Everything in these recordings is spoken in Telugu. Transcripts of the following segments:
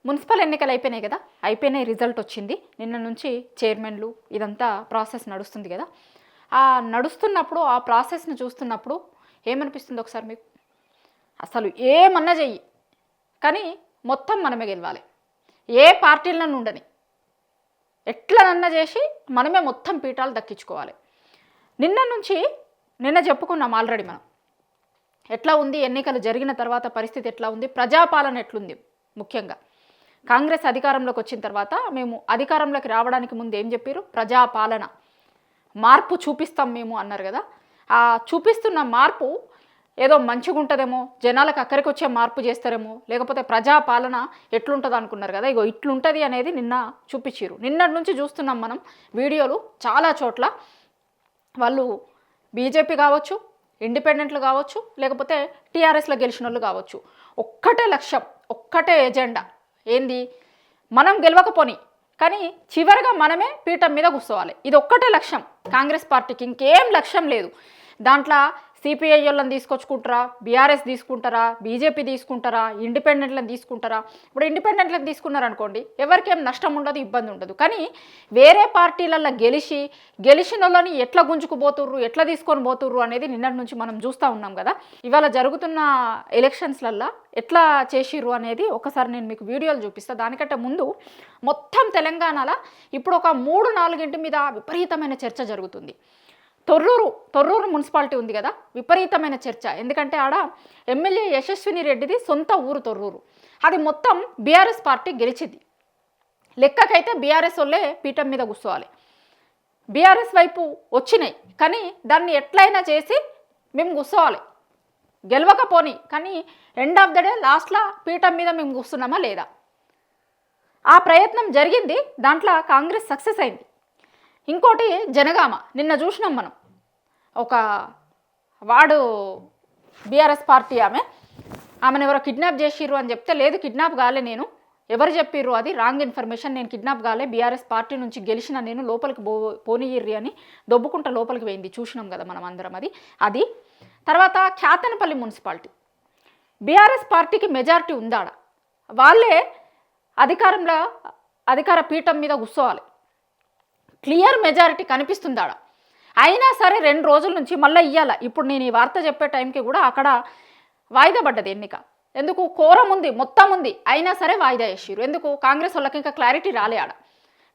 మున్సిపల్ ఎన్నికలు అయిపోయినాయి కదా, అయిపోయినాయి, రిజల్ట్ వచ్చింది. నిన్న నుంచి చైర్మన్లు ఇదంతా ప్రాసెస్ నడుస్తుంది కదా. ఆ నడుస్తున్నప్పుడు ఆ ప్రాసెస్ని చూస్తున్నప్పుడు ఏమనిపిస్తుంది ఒకసారి మీకు? అసలు ఏమన్నా చెయ్యి కానీ మొత్తం మనమే గెలవాలి, ఏ పార్టీలను ఉండని, ఎట్లనన్నా చేసి మనమే మొత్తం పీఠాలు దక్కించుకోవాలి. నిన్న చెప్పుకున్నాం ఆల్రెడీ మనం ఎట్లా ఉంది, ఎన్నికలు జరిగిన తర్వాత పరిస్థితి ఎట్లా ఉంది, ప్రజాపాలన ఎట్లుంది. ముఖ్యంగా కాంగ్రెస్ అధికారంలోకి వచ్చిన తర్వాత మేము అధికారంలోకి రావడానికి ముందు ఏం చెప్పారు? ప్రజాపాలన మార్పు చూపిస్తాం మేము అన్నారు కదా. ఆ చూపిస్తున్న మార్పు ఏదో మంచిగా ఉంటుందేమో, జనాలకు అక్కడికి వచ్చే మార్పు చేస్తారేమో, లేకపోతే ప్రజాపాలన ఎట్లుంటుంది అనుకున్నారు కదా. ఇగో ఇట్లుంటుంది అనేది నిన్న చూపించారు. నిన్నటి నుంచి చూస్తున్నాం మనం వీడియోలు చాలా చోట్ల. వాళ్ళు బీజేపీ కావచ్చు, ఇండిపెండెంట్లు కావచ్చు, లేకపోతే టీఆర్ఎస్లో గెలిచిన వాళ్ళు కావచ్చు, ఒక్కటే లక్ష్యం, ఒక్కటే ఎజెండా. ఏంది? మనం గెలవకపోని కానీ చివరిగా మనమే పీఠం మీద కూర్చోవాలి. ఇది ఒక్కటే లక్ష్యం కాంగ్రెస్ పార్టీకి, ఇంకేం లక్ష్యం లేదు. దాంట్లో సిపిఐ వాళ్ళని తీసుకొచ్చుకుంటారా, బీఆర్ఎస్ తీసుకుంటారా, బీజేపీ తీసుకుంటారా, ఇండిపెండెంట్లను తీసుకుంటారా? ఇప్పుడు ఇండిపెండెంట్లను తీసుకున్నారనుకోండి, ఎవరికేం నష్టం ఉండదు, ఇబ్బంది ఉండదు. కానీ వేరే పార్టీలలో గెలిచిన వాళ్ళని ఎట్లా గుంజుకుపోతుర్రు, ఎట్లా తీసుకొని పోతుర్రు అనేది నిన్నటి నుంచి మనం చూస్తూ ఉన్నాం కదా. ఇవాళ జరుగుతున్న ఎలక్షన్స్లల్లో ఎట్లా చేసిర్రు అనేది ఒకసారి నేను మీకు వీడియోలు చూపిస్తాను. దానికంటే ముందు మొత్తం తెలంగాణలో ఇప్పుడు ఒక 3-4 ఇంటి మీద విపరీతమైన చర్చ జరుగుతుంది. తొర్రూరు మున్సిపాలిటీ ఉంది కదా, విపరీతమైన చర్చ. ఎందుకంటే ఆడ ఎమ్మెల్యే యశస్విని రెడ్డిది సొంత ఊరు తొర్రూరు. అది మొత్తం బీఆర్ఎస్ పార్టీ గెలిచింది. లెక్కకైతే బీఆర్ఎస్ వాళ్ళే పీఠం మీద కూర్చోవాలి. బీఆర్ఎస్ వైపు వచ్చినాయి కానీ దాన్ని ఎట్లయినా చేసి మేము కూర్చోవాలి, గెలవకపోని కానీ ఎండ్ ఆఫ్ ద డే లాస్ట్లో పీఠం మీద మేము కూర్చున్నామా లేదా, ఆ ప్రయత్నం జరిగింది. దాంట్లో కాంగ్రెస్ సక్సెస్ అయింది. ఇంకోటి జనగామ, నిన్న చూసినాం మనం. ఒక వాడు బీఆర్ఎస్ పార్టీ ఆమెను ఎవరో కిడ్నాప్ చేసిర్రు అని చెప్తే, లేదు కిడ్నాప్ కాలే, నేను ఎవరు చెప్పిర్రు, అది రాంగ్ ఇన్ఫర్మేషన్, నేను కిడ్నాప్ కాలే, బీఆర్ఎస్ పార్టీ నుంచి గెలిచిన నేను, లోపలికి పోనీయిర్రి అని దొబ్బుకుంట లోపలికి పోయింది. చూసినాం కదా మనం అందరం. అది తర్వాత ఖ్యాతనపల్లి మున్సిపాలిటీ, బీఆర్ఎస్ పార్టీకి మెజారిటీ ఉందాడ, వాళ్ళే అధికార పీఠం మీద కూర్చోవాలి, క్లియర్ మెజారిటీ కనిపిస్తుందాడ. అయినా సరే 2 రోజుల నుంచి మళ్ళీ ఇయ్యాల. ఇప్పుడు నేను ఈ వార్త చెప్పే టైంకి కూడా అక్కడ వాయిదా పడ్డది ఎన్నిక. ఎందుకు? కోరం ఉంది, మొత్తం ఉంది, అయినా సరే వాయిదా వేసిర్రు. ఎందుకు? కాంగ్రెస్ వాళ్ళకి ఇంకా క్లారిటీ రాలే. ఆడ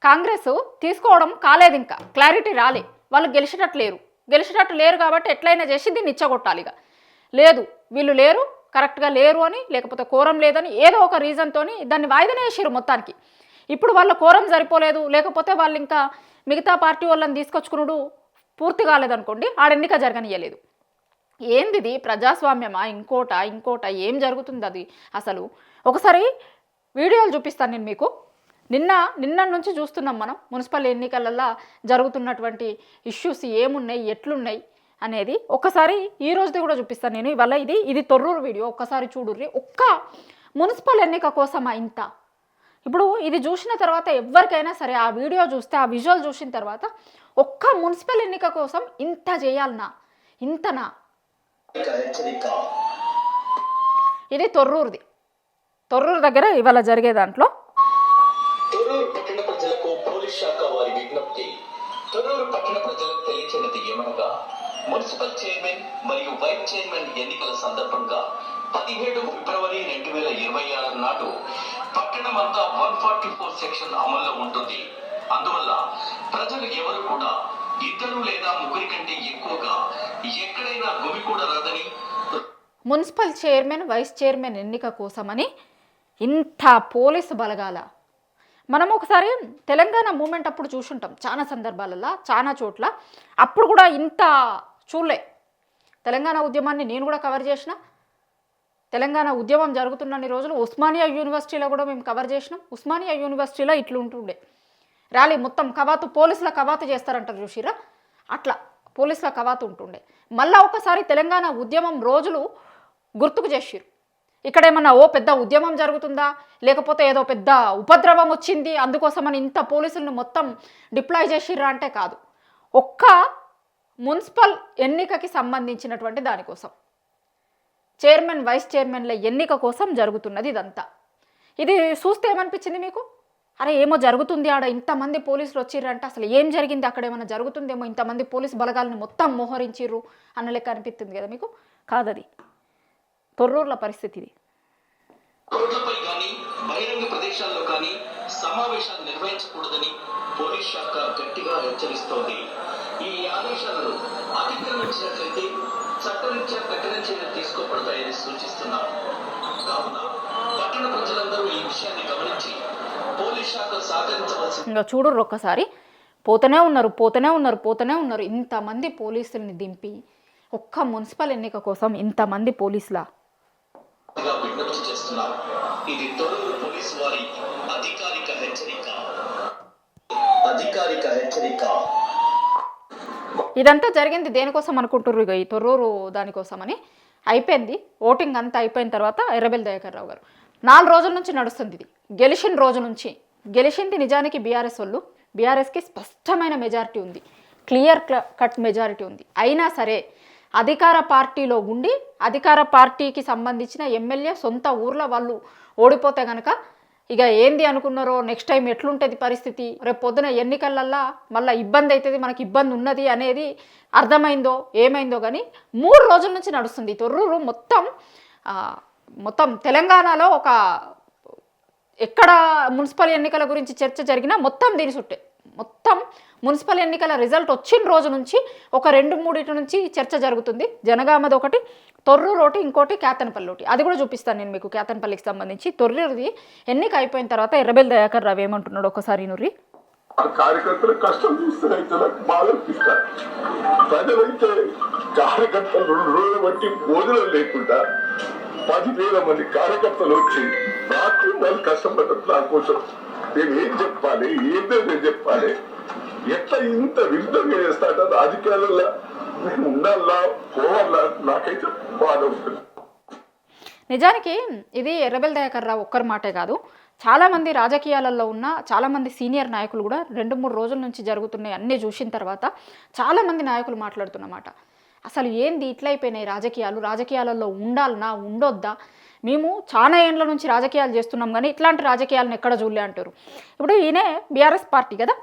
కాంగ్రెస్ తీసుకోవడం కాలేదు, ఇంకా క్లారిటీ రాలే. వాళ్ళు గెలిచేటట్టు లేరు కాబట్టి ఎట్లయినా చేసి దీన్ని ఇచ్చగొట్టాలి. లేదు, వీళ్ళు లేరు, కరెక్ట్గా లేరు అని, లేకపోతే కోరం లేదని ఏదో ఒక రీజన్తో దాన్ని వాయిదానే వేసిర్రు మొత్తానికి. ఇప్పుడు వాళ్ళ కోరం సరిపోలేదు, లేకపోతే వాళ్ళు ఇంకా మిగతా పార్టీ వాళ్ళని తీసుకొచ్చుకున్నాడు పూర్తి కాలేదనుకోండి, ఆడెన్నిక జరగనియలేదు. ఏంది ప్రజాస్వామ్యమా, ఇంకోట ఏం జరుగుతుంది అది అసలు? ఒకసారి వీడియోలు చూపిస్తాను నేను మీకు. నిన్న నుంచి చూస్తున్నాం మనం మున్సిపల్ ఎన్నికలలో జరుగుతున్నటువంటి ఇష్యూస్ ఏమున్నాయి, ఎట్లున్నాయి అనేది. ఒకసారి ఈ రోజుది కూడా చూపిస్తాను నేను. ఇవాళ ఇది తొర్రూరు వీడియో, ఒక్కసారి చూడుర్రి. ఒక్క మున్సిపల్ ఎన్నిక కోసమా ఇంత? ఇప్పుడు ఇది చూసిన తర్వాత ఎవరికైనా సరే ఆ వీడియో చూస్తే, ఆ విజువల్ చూసిన తర్వాత ఒక్క మున్సిపల్ ఎన్నిక కోసం ఇంత చేయాలనా, ఇంతనా? ఇది తొర్రూరు దగ్గర ఇవాళ జరిగే దాంట్లో. తొర్రూరు పట్టణ ప్రజలకు పోలీస్ శాఖ వారి విజ్ఞప్తి. తొర్రూరు పట్టణ ప్రజలకు తెలియచేయనిది ఏమనగా, మున్సిపల్ చైర్మన్ మరియు వైస్ చైర్మన్ ఎన్నికల సందర్భంగా 17 ఫిబ్రవరి 2026 నాడు పట్టణమంతా 144 సెక్షన్ అమల్లో ఉంటుంది. అందువల్ల ప్రజలు ఎవరు కూడా 2 లేదా 3 కంటే ఎక్కువగా ఎక్కడైనా గుమికూడరాదని. మున్సిపల్ చైర్మన్, వైస్ చైర్మన్ ఎన్నిక కోసమని ఇంత పోలీసు బలగాల. మనం ఒకసారి తెలంగాణ మూమెంట్ అప్పుడు చూసుంటాం చాలా సందర్భాలలో, చాలా చోట్ల. అప్పుడు కూడా ఇంత చూడలే. తెలంగాణ ఉద్యమాన్ని నేను కూడా కవర్ చేసిన. తెలంగాణ ఉద్యమం జరుగుతున్నన్ని రోజులు ఉస్మానియా యూనివర్సిటీలో కూడా మేము కవర్ చేసినాం. ఉస్మానియా యూనివర్సిటీలో ఇట్లుంటుండే ర్యాలీ, మొత్తం కవాతు, పోలీసుల కవాతు చేస్తారంటారు చూసిరా, అట్లా పోలీసుల కవాతు ఉంటుండే. మళ్ళీ ఒకసారి తెలంగాణ ఉద్యమం రోజులు గుర్తుకు చేసిర్రు. ఇక్కడ ఏమన్నా పెద్ద ఉద్యమం జరుగుతుందా, లేకపోతే ఏదో పెద్ద ఉపద్రవం వచ్చింది అందుకోసమని ఇంత పోలీసులను మొత్తం డిప్లాయ్ చేసిర్రా అంటే కాదు. ఒక్క మున్సిపల్ ఎన్నికకి సంబంధించినటువంటి దానికోసం, చైర్మన్ వైస్ చైర్మన్ల ఎన్నిక కోసం జరుగుతున్నది ఇదంతా. ఇది చూస్తే ఏమనిపించింది మీకు? అరే ఏమో జరుగుతుంది ఆడ, ఇంతమంది పోలీసులు వచ్చిర్రంటే అసలు ఏం జరిగింది, అక్కడ ఏమైనా జరుగుతుందేమో, ఇంతమంది పోలీసు బలగాలని మొత్తం మోహరించిర్రు అన్న లెక్క అనిపిస్తుంది కదా మీకు. కాదది తొర్రూరుల పరిస్థితి ఇది. రోడ్లపై కానీ బహిరంగ ప్రదేశాల్లో కానీ సమావేశాలు నిర్వహించకూడదని పోలీస్ శాఖ గట్టిగా హెచ్చరిస్తోంది. ఈ ఆదేశాలను అతిక్రమించినట్లయితే చట్టరీత్యా కఠిన చర్యలు తీసుకోబడతాయని సూచిస్తున్నారు. కావున పట్టణ ప్రజలందరూ ఈ విషయాన్ని గమనించి పోలీస్ శాఖ సహకరించవలసి. ఇంకా చూడరు ఒక్కసారి, పోతూనే ఉన్నారు. ఇంతమంది పోలీసుల్ని దింపి ఒక్క మున్సిపల్ ఎన్నిక కోసం ఇంతమంది పోలీసులా విజ్ఞప్తి చేస్తున్నారు. ఇది తొర్రూరు పోలీసు వారి అధికారిక హెచ్చరిక. ఇదంతా జరిగింది దేనికోసం అనుకుంటుర్రు? ఇక ఈ తొర్రూరు దానికోసమని. అయిపోయింది ఓటింగ్ అంతా అయిపోయిన తర్వాత ఎర్రబెల్లి దయాకర్ రావు గారు 4 రోజుల నుంచి నడుస్తుంది ఇది. గెలిచిన రోజు నుంచి గెలిచింది నిజానికి బీఆర్ఎస్ వాళ్ళు. బీఆర్ఎస్కి స్పష్టమైన మెజారిటీ ఉంది, క్లియర్ కట్ మెజారిటీ ఉంది. అయినా సరే అధికార పార్టీలో ఉండి అధికార పార్టీకి సంబంధించిన ఎమ్మెల్యే సొంత ఊర్లో వాళ్ళు ఓడిపోతే కనుక ఇక ఏంది అనుకున్నారో, నెక్స్ట్ టైం ఎట్లుంటుంది పరిస్థితి, రేపు పొద్దున ఎన్నికలల్లా మళ్ళీ ఇబ్బంది అవుతుంది, మనకి ఇబ్బంది ఉన్నది అనేది అర్థమైందో ఏమైందో కానీ 3 రోజుల నుంచి నడుస్తుంది తొర్రూరు మొత్తం తెలంగాణలో. ఒక ఎక్కడ మున్సిపల్ ఎన్నికల గురించి చర్చ జరిగినా మొత్తం దీని చుట్టే. మొత్తం మున్సిపల్ ఎన్నికల రిజల్ట్ వచ్చిన రోజు నుంచి ఒక 2-3 నుంచి చర్చ జరుగుతుంది. జనగామది ఒకటి, తొర్రూరు ఒకటి, ఇంకోటి కేతన్పల్లి ఒకటి. అది కూడా చూపిస్తాను నేను మీకు. కేతన్పల్లికి సంబంధించి తొర్రూరుది ఎన్నిక అయిపోయిన తర్వాత ఎర్రబెల్లి దయాకర్ రావు ఏమంటున్నాడు ఒకసారి నూరి. కార్యకర్తల కష్టం చూస్తే నాకు బాధ అనిపిస్తారు. ప్రజలైతే కార్యకర్తలు 2 రోజులు బట్టి భోజనం లేకుండా 10,000 మంది కార్యకర్తలు వచ్చి రాత్రి వాళ్ళు కష్టపడ్డప్పుడు నా కోసం నేను ఏం చెప్పాలి, ఏంటో నేను చెప్పాలి, ఎట్లా ఇంత విరుద్ధంగా చేస్తాడ రాజకీయాలలో నేను ఉండాలా పోవాలా, నాకైతే బాధ ఉంటుంది. నిజానికి ఇది ఎర్రబెల్లి దయాకర్ రావు ఒక్కరి మాటే కాదు, చాలామంది రాజకీయాలలో ఉన్న చాలామంది సీనియర్ నాయకులు కూడా 2-3 రోజుల నుంచి జరుగుతున్నాయి అన్నీ చూసిన తర్వాత చాలామంది నాయకులు మాట్లాడుతున్నమాట. అసలు ఏంది ఇట్లా అయిపోయినాయి రాజకీయాలలో ఉండాలనా ఉండొద్దా, మేము చాలా ఏండ్ల నుంచి రాజకీయాలు చేస్తున్నాం కానీ ఇట్లాంటి రాజకీయాలను ఎక్కడ చూడలే అంటారు. ఇప్పుడు ఈయనే బీఆర్ఎస్ పార్టీ కదా,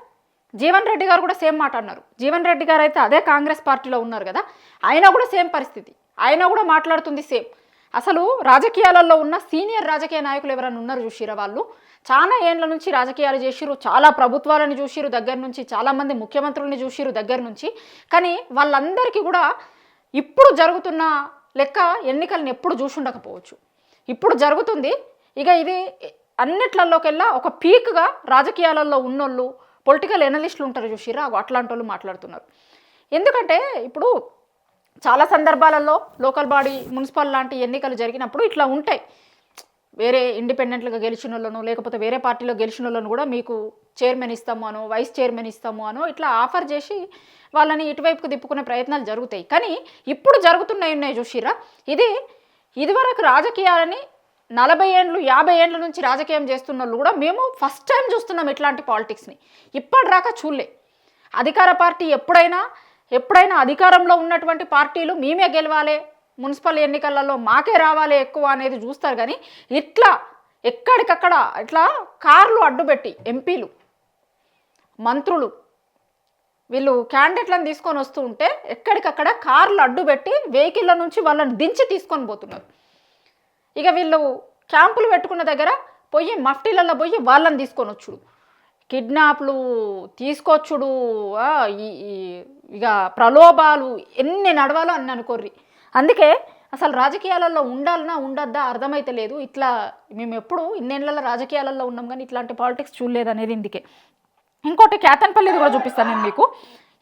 జీవన్ రెడ్డి గారు కూడా సేమ్ మాట అన్నారు. జీవన్ రెడ్డి గారు అయితే అదే కాంగ్రెస్ పార్టీలో ఉన్నారు కదా, ఆయన కూడా సేమ్ పరిస్థితి, ఆయన కూడా మాట్లాడుతుంది సేమ్. అసలు రాజకీయాలలో ఉన్న సీనియర్ రాజకీయ నాయకులు ఎవరైనా ఉన్నారు చూసిరా, వాళ్ళు చాలా ఏండ్ల నుంచి రాజకీయాలు చేసిరు, చాలా ప్రభుత్వాలను చూసిరు దగ్గర నుంచి, చాలామంది ముఖ్యమంత్రులని చూసిరు దగ్గర నుంచి. కానీ వాళ్ళందరికీ కూడా ఇప్పుడు జరుగుతున్న లెక్క ఎన్నికలను ఎప్పుడు చూసుండకపోవచ్చు. ఇప్పుడు జరుగుతుంది. ఇక ఇది అన్నిట్లలోకెల్లా ఒక పీక్గా రాజకీయాలలో ఉన్నోళ్ళు పొలిటికల్ ఎనలిస్టులు ఉంటారు చూసిరా, అట్లాంటి వాళ్ళు మాట్లాడుతున్నారు. ఎందుకంటే ఇప్పుడు చాలా సందర్భాలలో లోకల్ బాడీ మున్సిపల్ లాంటి ఎన్నికలు జరిగినప్పుడు ఇట్లా ఉంటాయి. వేరే ఇండిపెండెంట్గా గెలిచిన వాళ్ళను లేకపోతే వేరే పార్టీలో గెలిచిన వాళ్ళను కూడా మీకు చైర్మన్ ఇస్తాము అనో వైస్ చైర్మన్ ఇస్తాము అనో ఇట్లా ఆఫర్ చేసి వాళ్ళని ఇటువైపుకు తిప్పుకునే ప్రయత్నాలు జరుగుతాయి. కానీ ఇప్పుడు జరుగుతున్నాయి చూసిరా, ఇదివరకు రాజకీయాలని 40 ఏళ్ళు 50 ఏళ్ళ నుంచి రాజకీయం చేస్తున్న వాళ్ళు కూడా మేము ఫస్ట్ టైం చూస్తున్నాం ఇట్లాంటి పాలిటిక్స్ని. ఇప్పటిదాకా చూడలే. అధికార పార్టీ ఎప్పుడైనా అధికారంలో ఉన్నటువంటి పార్టీలు మేమే గెలవాలి, మున్సిపల్ ఎన్నికలలో మాకే రావాలి ఎక్కువ అనేది చూస్తారు. కానీ ఇట్లా ఎక్కడికక్కడ ఇట్లా కార్లు అడ్డుపెట్టి ఎంపీలు మంత్రులు వీళ్ళు క్యాండిడేట్లను తీసుకొని వస్తూ ఉంటే ఎక్కడికక్కడ కార్లు అడ్డుపెట్టి వెహికల్ల నుంచి వాళ్ళని దించి తీసుకొని పోతున్నారు. ఇక వీళ్ళు క్యాంపులు పెట్టుకున్న దగ్గర పోయి మఫ్టీలలో పోయి వాళ్ళని తీసుకొని వచ్చుడు, కిడ్నాప్లు తీసుకొచ్చుడు, ఇక ప్రలోభాలు ఎన్ని నడవాలో అన్ని అనుకోర్రి. అందుకే అసలు రాజకీయాలలో ఉండాలన్నా ఉండద్దా అర్థమైతే లేదు. ఇట్లా మేము ఎప్పుడు ఇన్నేళ్లలో రాజకీయాలలో ఉన్నాం కానీ ఇట్లాంటి పాలిటిక్స్ చూడలేదు అనేది ఇందుకే. ఇంకోటి కేతన్పల్లిది కూడా చూపిస్తాను నేను మీకు.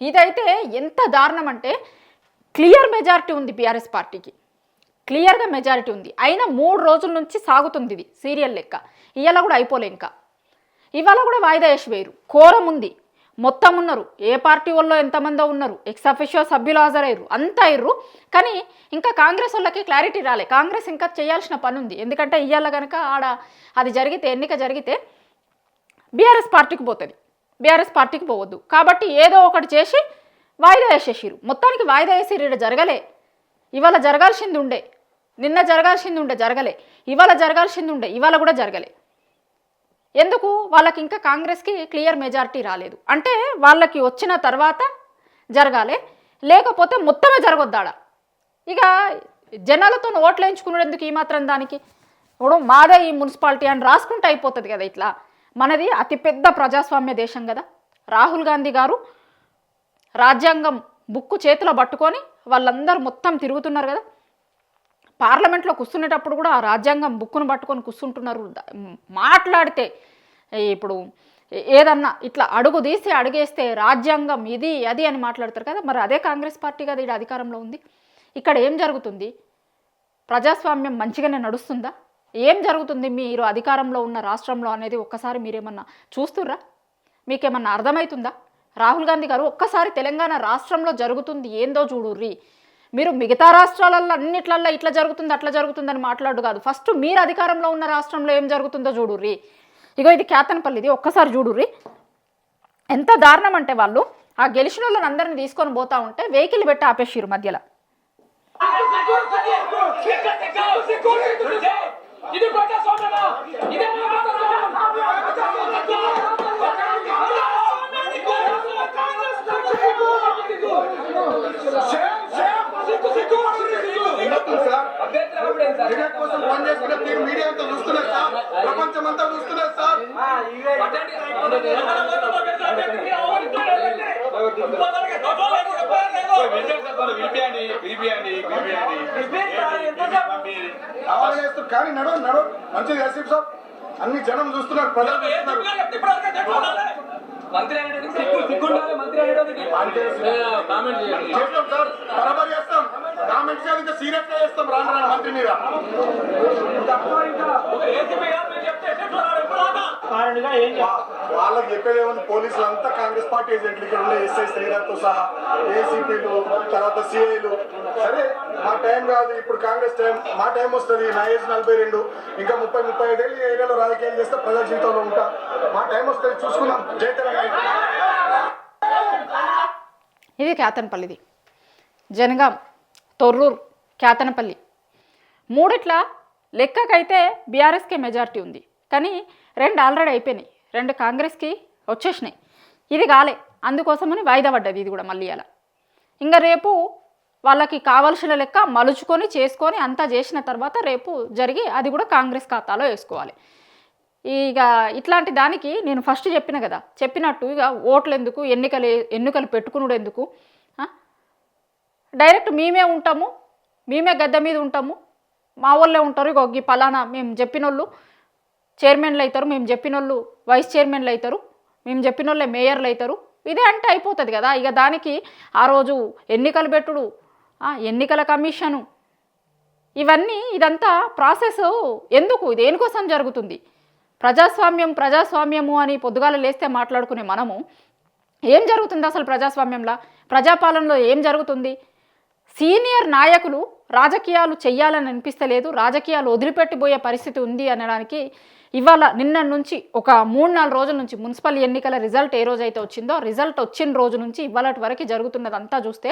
ఇదైతే ఎంత దారుణం అంటే క్లియర్ మెజారిటీ ఉంది బీఆర్ఎస్ పార్టీకి, క్లియర్గా మెజారిటీ ఉంది. అయినా 3 రోజుల నుంచి సాగుతుంది ఇది సీరియల్ లెక్క. ఇవాళ కూడా అయిపోలే, ఇంకా ఇవాళ కూడా వాయిదా వేసి వేయరు. కోరం ఉంది, మొత్తం ఉన్నారు, ఏ పార్టీ వాళ్ళు ఎంతమందో ఉన్నారు, ఎక్స్ అఫిషియో సభ్యులు హాజరయ్యారు, అంతా అయ్యారు. కానీ ఇంకా కాంగ్రెస్ వాళ్ళకి క్లారిటీ రాలే. కాంగ్రెస్ ఇంకా చేయాల్సిన పని ఉంది. ఎందుకంటే ఇవాళ కనుక అది జరిగితే ఎన్నిక జరిగితే బీఆర్ఎస్ పార్టీకి పోతుంది, బీఆర్ఎస్ పార్టీకి పోవద్దు. కాబట్టి ఏదో ఒకటి చేసి వాయిదా వేసేసారు. మొత్తానికి వాయిదా వేసి ఇక్కడ జరగలే. ఇవాళ జరగాల్సింది ఉండే, నిన్న జరగాల్సింది ఉండే జరగలే, ఇవాళ జరగాల్సింది ఉండే ఇవాళ కూడా జరగలే. ఎందుకు వాళ్ళకి ఇంకా కాంగ్రెస్కి క్లియర్ మెజారిటీ రాలేదు అంటే వాళ్ళకి వచ్చిన తర్వాత జరగాలి, లేకపోతే మొత్తమే జరగొద్దాడ. ఇక జనాలతో ఓట్లు వేయించుకునేందుకు ఈ మాత్రం దానికి ఇప్పుడు మాదే ఈ మున్సిపాలిటీ అని రాసుకుంటే అయిపోతుంది కదా. ఇట్లా మనది అతిపెద్ద ప్రజాస్వామ్య దేశం కదా. రాహుల్ గాంధీ గారు రాజ్యాంగం బుక్కు చేతిలో పట్టుకొని వాళ్ళందరూ మొత్తం తిరుగుతున్నారు కదా. పార్లమెంట్లో కూర్చునేటప్పుడు కూడా ఆ రాజ్యాంగం బుక్కును పట్టుకొని కూర్చుంటున్నారు. మాట్లాడితే ఇప్పుడు ఏదన్నా ఇట్లా అడుగు తీసి అడుగేస్తే రాజ్యాంగం ఇది అది అని మాట్లాడతారు కదా. మరి అదే కాంగ్రెస్ పార్టీ కదా ఇక్కడ అధికారంలో ఉంది. ఇక్కడ ఏం జరుగుతుంది? ప్రజాస్వామ్యం మంచిగానే నడుస్తుందా? ఏం జరుగుతుంది మీరు అధికారంలో ఉన్న రాష్ట్రంలో అనేది ఒక్కసారి మీరేమన్నా చూస్తుర్రా? మీకేమన్నా అర్థమవుతుందా? రాహుల్ గాంధీ గారు ఒక్కసారి తెలంగాణ రాష్ట్రంలో జరుగుతుంది ఏందో చూడుర్రి. మీరు మిగతా రాష్ట్రాలలో అన్నిట్లల్లో ఇట్లా జరుగుతుంది అట్లా జరుగుతుందని మాట్లాడు కాదు. ఫస్ట్ మీరు అధికారంలో ఉన్న రాష్ట్రంలో ఏం జరుగుతుందో చూడుర్రి. ఇగో ఇది కేతనపల్లిది, ఒక్కసారి చూడుర్రి. ఎంత దారుణం అంటే వాళ్ళు ఆ గెలిచిన వాళ్ళని అందరిని తీసుకొని పోతా ఉంటే వెహికల్ పెట్టి ఆపేసిరు మధ్యలో. ప్రపంచమంతా చూస్తున్నారు సార్. కానీ నడవ మంచిగా చేసి సార్, అన్ని జనం చూస్తున్నారు, ప్రజలు చూస్తున్నారు. మంత్రి బరాబర్ చేస్తాం, కామెంట్ చేయాలి, ఇంకా సీరియస్ గా చేస్తాం రాను రాను మంత్రి మీద. వాళ్ళకి చెప్పేది ఏముంది, పోలీసులు అంతా కాంగ్రెస్ పార్టీ ఏజెంట్లు, ఇక్కడ ఉండే ఎస్ఐ శ్రీరామ్తో సహా ఏసీపీలు తర్వాత సిఐలు. సరే మా టైం కాదు ఇప్పుడు కాంగ్రెస్ టైం, మా టైం వస్తుంది. నా ఏజ్ 42, ఇంకా 30-35 ఏళ్ళు ఏరియాలో రాజకీయాలు చేస్తే ప్రజల జీవితంలో ఉంటా. మా టైం వస్తుంది, చూసుకుందాం. జై తెలంగాణ. ఇది కేతనపల్లిది. జనగాం, తొర్రూరు, కేతనపల్లి మూడిట్ల లెక్కకైతే బీఆర్ఎస్కే మెజారిటీ ఉంది. కానీ 2 ఆల్రెడీ అయిపోయినాయి, 2 కాంగ్రెస్కి వచ్చేసినాయి. ఇది కాలే, అందుకోసమని వాయిదా పడ్డది ఇది కూడా మళ్ళీ అలా. ఇంకా రేపు వాళ్ళకి కావాల్సిన లెక్క మలుచుకొని చేసుకొని అంతా చేసిన తర్వాత రేపు జరిగి అది కూడా కాంగ్రెస్ ఖాతాలో వేసుకోవాలి. ఇక ఇట్లాంటి దానికి నేను ఫస్ట్ చెప్పిన కదా, చెప్పినట్టు ఇక ఓట్లు ఎందుకు, ఎన్నికలు పెట్టుకునుడు ఎందుకు, డైరెక్ట్ మేమే ఉంటాము, మేమే గద్దె మీద ఉంటాము, మా వాళ్ళే ఉంటారు. ఇక ఈ పలానా మేము చెప్పిన వాళ్ళు చైర్మన్లు అవుతారు, మేము చెప్పిన వాళ్ళు వైస్ చైర్మన్లు అవుతారు, మేము చెప్పిన వాళ్ళే మేయర్లు అవుతారు. ఇదే అంటే అయిపోతుంది కదా. ఇక దానికి ఆ రోజు ఎన్నికలు పెట్టుడు, ఎన్నికల కమిషను, ఇదంతా ప్రాసెస్ ఎందుకు, దేనికోసం జరుగుతుంది? ప్రజాస్వామ్యము అని పొద్దుగాల లేస్తే మాట్లాడుకునే మనము ఏం జరుగుతుంది అసలు ప్రజాస్వామ్యంలో, ప్రజాపాలనలో ఏం జరుగుతుంది? సీనియర్ నాయకులు రాజకీయాలు చెయ్యాలని అనిపిస్తలేదు, రాజకీయాలు వదిలిపెట్టిపోయే పరిస్థితి ఉంది అనడానికి ఇవాళ నిన్న నుంచి ఒక 3-4 రోజుల నుంచి మున్సిపల్ ఎన్నికల రిజల్ట్ ఏ రోజైతే వచ్చిందో రిజల్ట్ వచ్చిన రోజు నుంచి ఇవాళటి వరకు జరుగుతున్నదంతా చూస్తే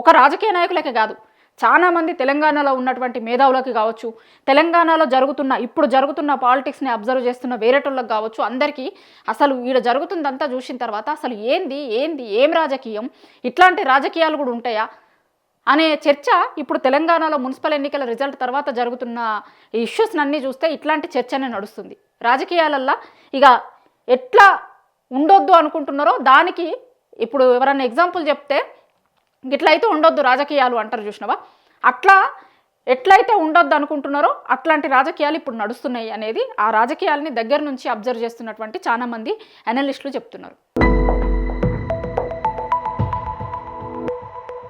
ఒక రాజకీయ నాయకులకే కాదు, చాలామంది తెలంగాణలో ఉన్నటువంటి మేధావులకి కావచ్చు, తెలంగాణలో ఇప్పుడు జరుగుతున్న పాలిటిక్స్ని అబ్జర్వ్ చేస్తున్న వేరేటోళ్ళకి కావచ్చు, అందరికీ అసలు ఈడ జరుగుతుందంతా చూసిన తర్వాత అసలు ఏం రాజకీయం, ఇట్లాంటి రాజకీయాలు కూడా ఉంటాయా అనే చర్చ ఇప్పుడు తెలంగాణలో మున్సిపల్ ఎన్నికల రిజల్ట్ తర్వాత జరుగుతున్న ఇష్యూస్ని అన్నీ చూస్తే ఇట్లాంటి చర్చనే నడుస్తుంది. రాజకీయాలల్లో ఇక ఎట్లా ఉండొద్దు అనుకుంటున్నారో దానికి ఇప్పుడు ఎవరన్నా ఎగ్జాంపుల్ చెప్తే ఇట్లయితే ఉండొద్దు రాజకీయాలు అంటారు చూసినావా, అట్లా ఎట్లయితే ఉండొద్దు అనుకుంటున్నారో అట్లాంటి రాజకీయాలు ఇప్పుడు నడుస్తున్నాయి అనేది ఆ రాజకీయాలని దగ్గర నుంచి అబ్జర్వ్ చేస్తున్నటువంటి చాలామంది అనలిస్టులు చెప్తున్నారు.